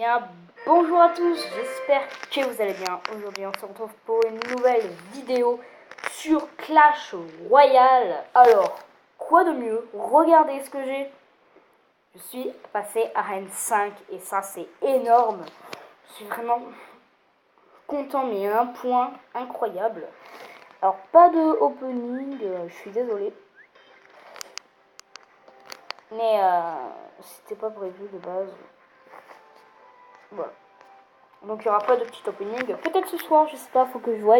bien, bonjour à tous, j'espère que vous allez bien. Aujourd'hui on se retrouve pour une nouvelle vidéo sur Clash Royale. Alors, quoi de mieux? Regardez ce que j'ai. Je suis passé à Arène 5 et ça c'est énorme. Je suis vraiment content, mais un point incroyable. Alors pas de opening, je suis désolé. Mais c'était pas prévu de base. Voilà. Donc il n'y aura pas de petit opening. Peut-être ce soir, je sais pas, faut que je voie.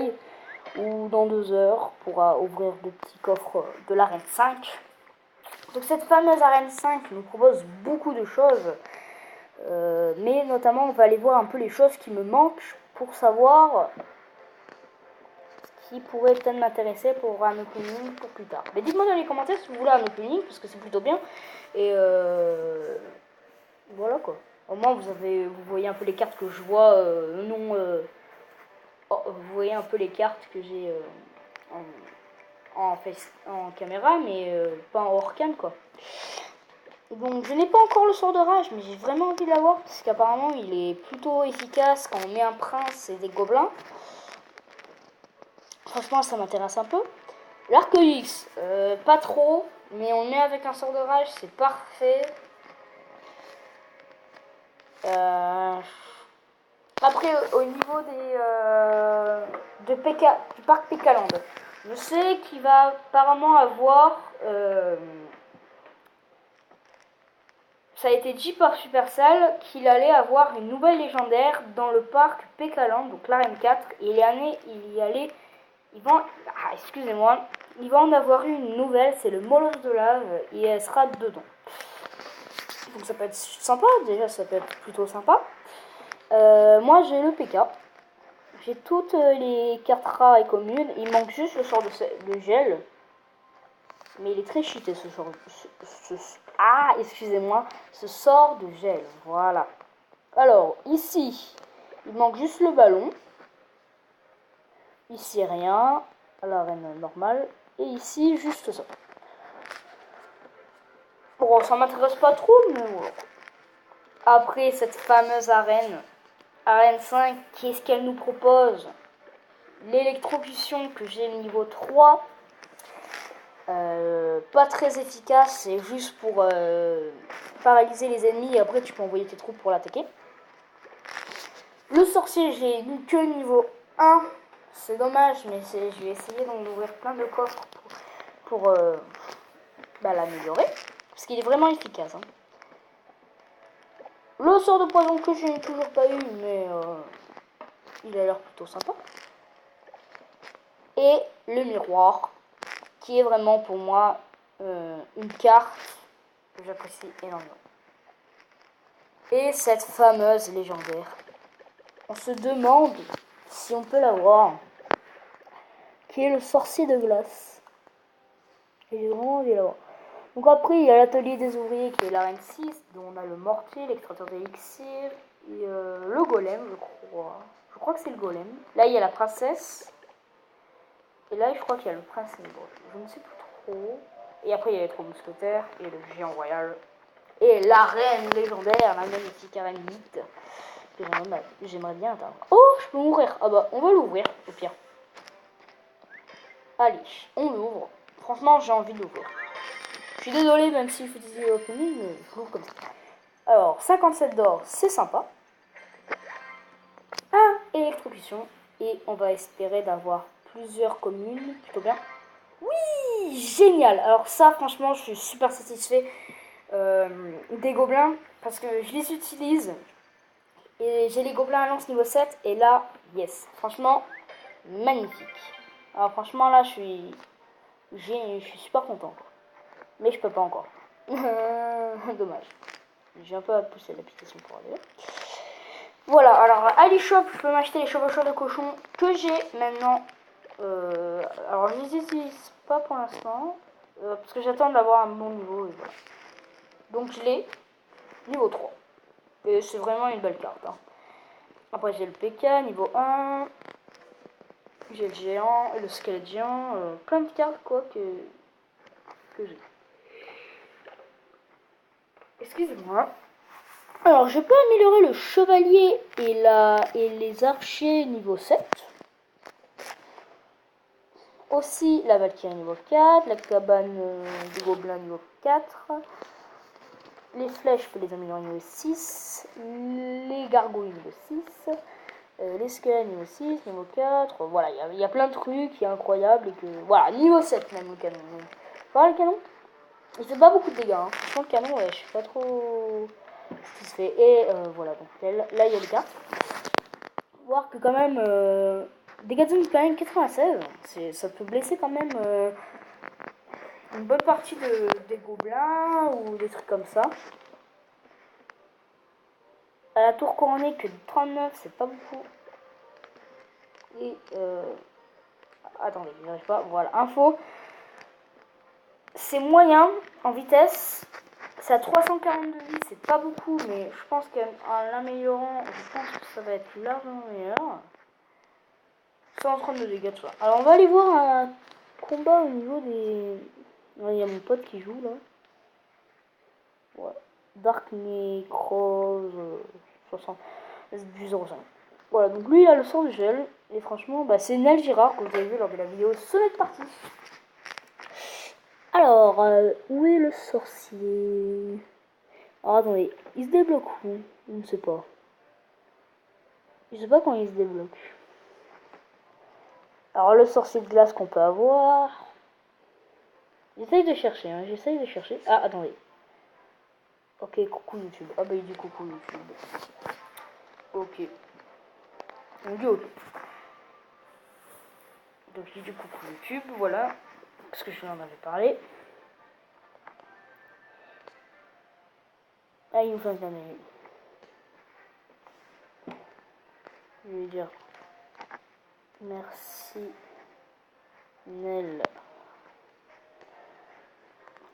Ou dans 2 heures pour ouvrir de petits coffres de l'arène 5. Donc cette fameuse arène 5 nous propose beaucoup de choses. Mais notamment on va aller voir un peu les choses qui me manquent pour savoir ce qui pourrait peut-être m'intéresser pour un opening pour plus tard. Mais dites-moi dans les commentaires si vous voulez un opening parce que c'est plutôt bien. Et voilà quoi. Au moins vous voyez un peu les cartes que je vois. Vous voyez un peu les cartes que j'ai en caméra, mais pas en hors cam quoi. Donc je n'ai pas encore le sort de rage, mais j'ai vraiment envie de l'avoir parce qu'apparemment il est plutôt efficace quand on met un prince et des gobelins. Franchement ça m'intéresse un peu. L'arc X, pas trop, mais on met avec un sort de rage, c'est parfait. Après au niveau du parc Pécaland, je sais qu'il va apparemment avoir ça a été dit par Supercell qu'il allait avoir une nouvelle légendaire dans le parc Pécaland, donc l'arène 4. Et il va en avoir une nouvelle, c'est le Molosse de lave, et elle sera dedans. Donc ça peut être sympa, déjà ça peut être plutôt sympa. Moi j'ai le PK, j'ai toutes les cartes rares et communes, il manque juste le sort de gel. Mais il est très cheaté ce genre. Excusez-moi, ce sort de gel. Voilà. Alors, ici, il manque juste le ballon. Ici, rien. À l'arène normale. Et ici, juste ça. Bon, ça m'intéresse pas trop, mais voilà. Après cette fameuse arène 5, qu'est-ce qu'elle nous propose? L'électrocution que j'ai niveau 3. Pas très efficace, c'est juste pour paralyser les ennemis et après tu peux envoyer tes troupes pour l'attaquer. Le sorcier, j'ai eu que niveau 1, c'est dommage, mais je vais essayer d'ouvrir plein de coffres pour l'améliorer, parce qu'il est vraiment efficace. Hein. Le sort de poison que je n'ai toujours pas eu, mais il a l'air plutôt sympa. Et le miroir, qui est vraiment pour moi une carte que j'apprécie énormément. Et cette fameuse légendaire. On se demande si on peut l'avoir. Qui est le sorcier de glace. Et j'ai vraiment envie de l'avoir. Donc après, il y a l'atelier des ouvriers qui est l'arène 6, dont on a le mortier, l'extracteur d'élixir, et le golem, je crois. Je crois que c'est le golem. Là, il y a la princesse. Et là, je crois qu'il y a le prince et le golem. Je ne sais plus trop. Et après, il y a les 3 mousquetaires et le géant royal. Et l'arène légendaire, la magnifique arène 8. Que j'aimerais bien atteindre. Oh, je peux mourir. Ah bah, on va l'ouvrir, au pire. Allez, on l'ouvre. Franchement, j'ai envie de l'ouvrir. Je suis désolé, même si je faisais l'opening, mais je l'ouvre comme ça. Alors, 57 d'or, c'est sympa. Ah, électrocution. Et on va espérer d'avoir plusieurs communes. Plutôt bien. Oui, génial. Alors ça, franchement, je suis super satisfait des gobelins. Parce que je les utilise. Et j'ai les gobelins à lance niveau 7. Et là, yes. Franchement, magnifique. Alors franchement, là, je suis super content. Quoi. Mais je peux pas encore. Dommage. J'ai un peu à pousser l'application pour aller. Voilà, alors à l'eShop, je peux m'acheter les chevaucheurs de cochon que j'ai maintenant. Alors je les utilise pas pour l'instant. Parce que j'attends d'avoir un bon niveau. Et voilà. Donc je l'ai. Niveau 3. Et c'est vraiment une belle carte. Hein. Après j'ai le PK niveau 1. J'ai le géant, le squelette géant. Plein de cartes quoi que j'ai. Excusez-moi. Alors, je peux améliorer le chevalier et les archers niveau 7. Aussi, la Valkyrie niveau 4, la cabane du gobelin niveau 4. Les flèches, je peux les améliorer niveau 6. Les gargouilles niveau 6. Les squelettes niveau 6, niveau 4. Voilà, il y a plein de trucs qui est incroyable. Et que, voilà, niveau 7 même le canon. Voilà le canon. Il fait pas beaucoup de dégâts. Hein. Franchement, le canon, ouais, je sais pas trop ce qui se fait. Et voilà, donc là, il y a les cartes. Voir que quand même, dégâts de zone quand même 96. Ça peut blesser quand même une bonne partie des gobelins ou des trucs comme ça. À la tour couronnée que 39, c'est pas beaucoup. Et attendez, je n'arrive pas. Voilà, info. C'est moyen en vitesse. C'est à 342 vie, c'est pas beaucoup, mais je pense qu'en l'améliorant, je pense que ça va être largement meilleur. 132 dégâts de choix. Alors on va aller voir un combat au niveau des... Il y a mon pote qui joue là. Ouais. Dark Necros 60 du 05. Voilà, donc lui il a le sort du gel. Et franchement, bah, c'est Nel Girard que vous avez vu lors de la vidéo sonnet de partie. Alors, où est le sorcier? Alors attendez, il se débloque où? Je ne sais pas. Je sais pas quand il se débloque. Alors le sorcier de glace qu'on peut avoir. J'essaye de chercher, hein, j'essaye de chercher. Ah, attendez. Ok, coucou YouTube. Ah bah il dit coucou YouTube. Ok. On dit ok. Donc il dit coucou YouTube, voilà. Parce que je lui en avais parlé. Ah, il me fait un caméra. Je vais lui dire merci Nel.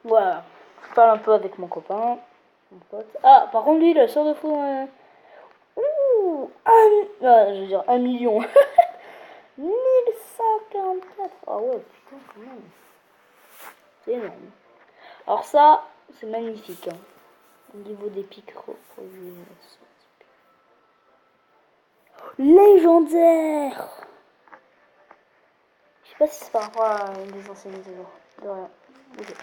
Voilà. Je parle un peu avec mon copain. Mon pote. Ah, par contre lui il a sort de fou. Ouh, je veux dire 1 million. 1144. Ah ouais, putain, quand même. C'est énorme. Alors ça, c'est magnifique. Hein. Au niveau des pics reproduits. Légendaire. Je sais pas si c'est par rapport à une des anciennes mises à jour. De rien. Okay.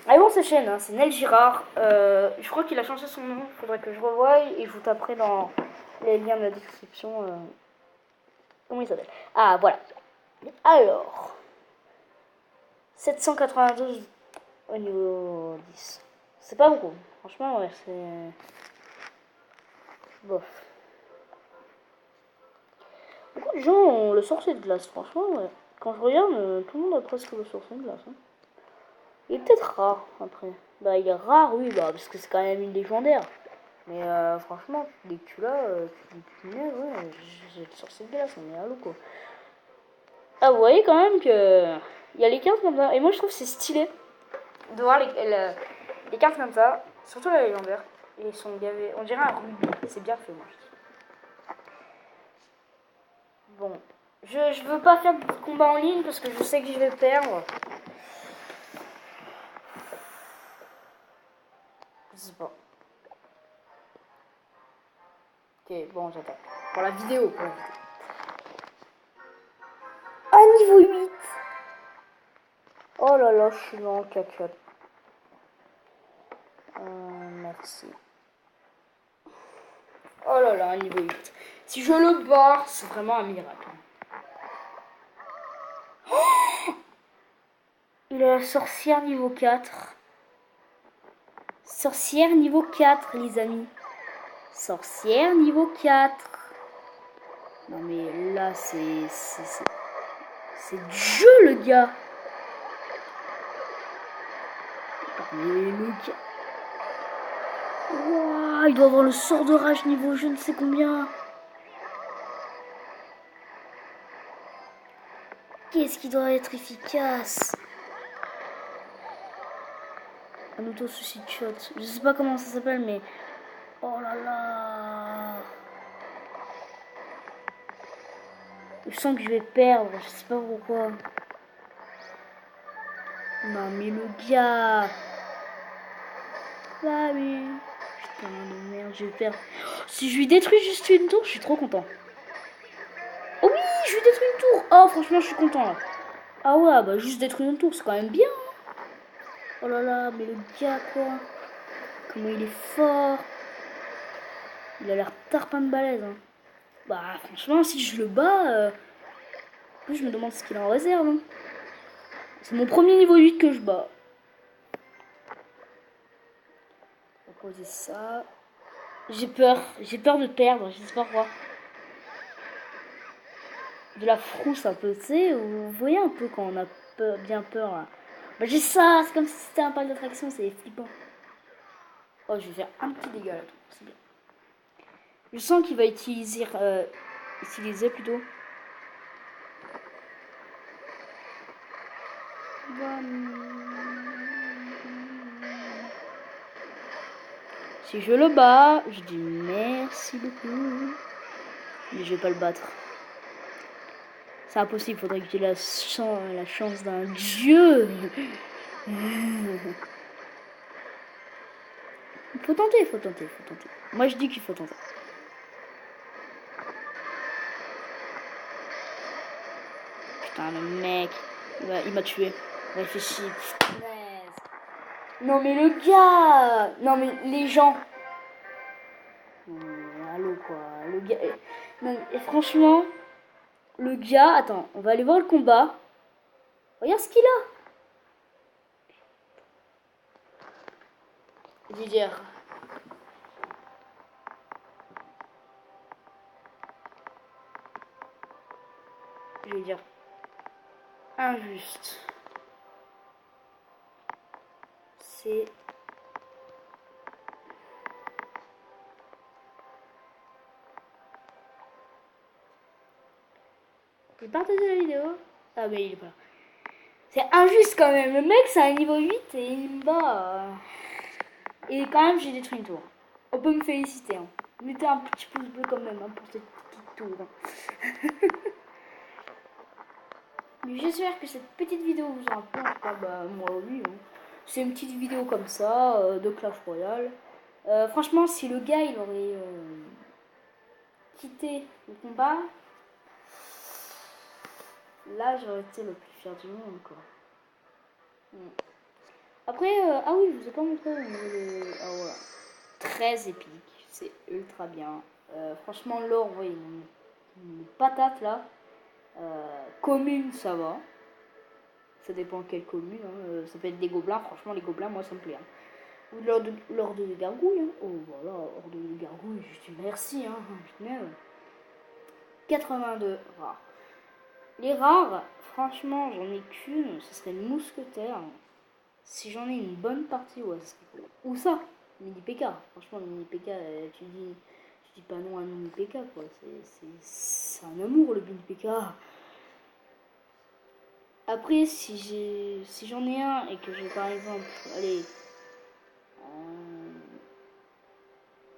Ah bon, c'est chaîne, hein, c'est Nel Girard. Je crois qu'il a changé son nom. Faudrait que je revoie et je vous taperai dans les liens de la description. Comment il s'appelle? Ah, voilà. Alors, 792 au niveau 10. C'est pas beaucoup. Franchement, ouais, c'est... Bof. Beaucoup de gens ont le sorcier de glace, franchement, ouais. Quand je regarde, tout le monde a presque le sorcier de glace. Hein. Il est peut-être rare, après. Bah, il est rare, oui, bah, parce que c'est quand même une légendaire. Mais franchement, dès que tu l'as, tu dis punaise, ouais, j'ai le sorcier de glace, on est à l'eau, quoi. Ah, vous voyez quand même que... Il y a les cartes comme ça. Et moi, je trouve que c'est stylé de voir les cartes comme ça. Surtout la légendaire. Et ils sont gavés. On dirait un rubis. C'est bien fait, moi, je trouve. Bon, je veux pas faire de combat en ligne parce que je sais que je vais perdre. Je sais pas. Ok, bon, j'attends. Pour la vidéo, Ah, niveau 8. Oh là là, je suis dans le caca. Merci. Oh là là, niveau 8. Si je le barre, c'est vraiment un miracle. Il a la sorcière niveau 4. Sorcière niveau 4, les amis. Sorcière niveau 4. Non mais là, c'est du jeu, le gars. Mais le gars... Wow, il doit avoir le sort de rage niveau je ne sais combien. Qu'est-ce qui doit être efficace? Un auto-suicide shot. Je sais pas comment ça s'appelle, mais... Oh là là. Je sens que je vais perdre, je sais pas pourquoi. Non mais le gars. Bah oui. Putain de merde, je vais perdre. Si je lui détruis juste une tour, je suis trop content. Oh oui, je lui détruis une tour. Oh, franchement, je suis content là. Ah ouais, bah juste détruire une tour, c'est quand même bien. Oh là là, mais le gars, quoi. Comment il est fort. Il a l'air tarpin de balèze. Hein. Bah, franchement, si je le bats, en plus, je me demande ce qu'il a en réserve. Hein. C'est mon premier niveau 8 que je bats. On va poser ça. J'ai peur de perdre, je sais pas quoi. De la frousse un peu, tu sais, vous voyez un peu quand on a peur, bien peur. Là. Bah, j'ai ça, c'est comme si c'était un parc d'attraction, c'est flippant. Oh, je vais faire un petit dégât là, c'est bien. Je sens qu'il va utiliser plutôt. Si je le bats, je dis merci beaucoup. Mais je vais pas le battre. C'est impossible, faudrait que j'ai la chance d'un dieu. Faut tenter. Moi je dis qu'il faut tenter. Putain, le mec, il m'a tué. Réfléchis. Non mais le gars. Non mais les gens. Allô quoi. Le gars. Non, et franchement, le gars. Attends, on va aller voir le combat. Regarde ce qu'il a. Je vais dire. Injuste. C'est. Vous pouvez partager la vidéo. Ah mais il est pas là. C'est injuste quand même. Le mec c'est un niveau 8 et il me bat. Et quand même j'ai détruit une tour. On peut me féliciter. Hein. Mettez un petit pouce bleu quand même hein, pour cette petite tour. Hein. J'espère que cette petite vidéo vous aura plu. En tout cas, bah, moi oui. Hein. C'est une petite vidéo comme ça de Clash Royale. Franchement, si le gars il aurait quitté le combat, là j'aurais été le plus fier du monde quoi. Après, ah oui, je vous ai pas montré au niveau de. Ah voilà. Très épique, c'est ultra bien. Franchement, l'or, oui, une patate là. Commune, ça va. Ça dépend quelle commune. Hein. Ça peut être des gobelins. Franchement, les gobelins, moi, ça me plaît. Hein. Ou l'ordre de gargouille. Hein. Oh, voilà, ordre de gargouille. Je dis merci. Hein. 82 rares. Les rares, franchement, j'en ai qu'une. Ce serait le mousquetaire. Si j'en ai une bonne partie, ouais, ce serait cool. Ou ça, mini PK. Franchement, le mini PK, tu dis pas non à un mini PK, quoi. C'est un amour, le mini PK. Après, si j'en ai un et que j'ai par exemple, allez,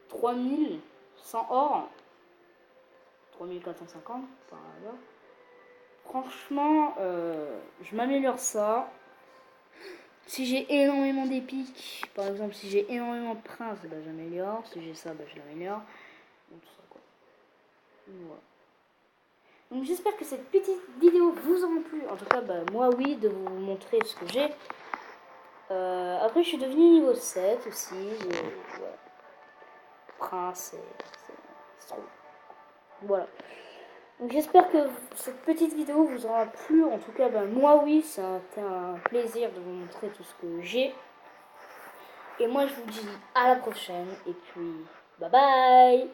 3100 or, 3450 par hasard, franchement, je m'améliore ça. Si j'ai énormément d'épiques, par exemple, si j'ai énormément de princes, bah, j'améliore. Si j'ai ça, bah, je l'améliore. Donc, tout ça, quoi. Voilà. Donc j'espère que cette petite vidéo vous aura plu. En tout cas, bah, moi oui, de vous montrer ce que j'ai. Après, je suis devenue niveau 7 aussi. Voilà. Prince, c'est trop. Voilà. Donc j'espère que cette petite vidéo vous aura plu. En tout cas, bah, moi oui, c'était un plaisir de vous montrer tout ce que j'ai. Et moi, je vous dis à la prochaine. Et puis, bye bye!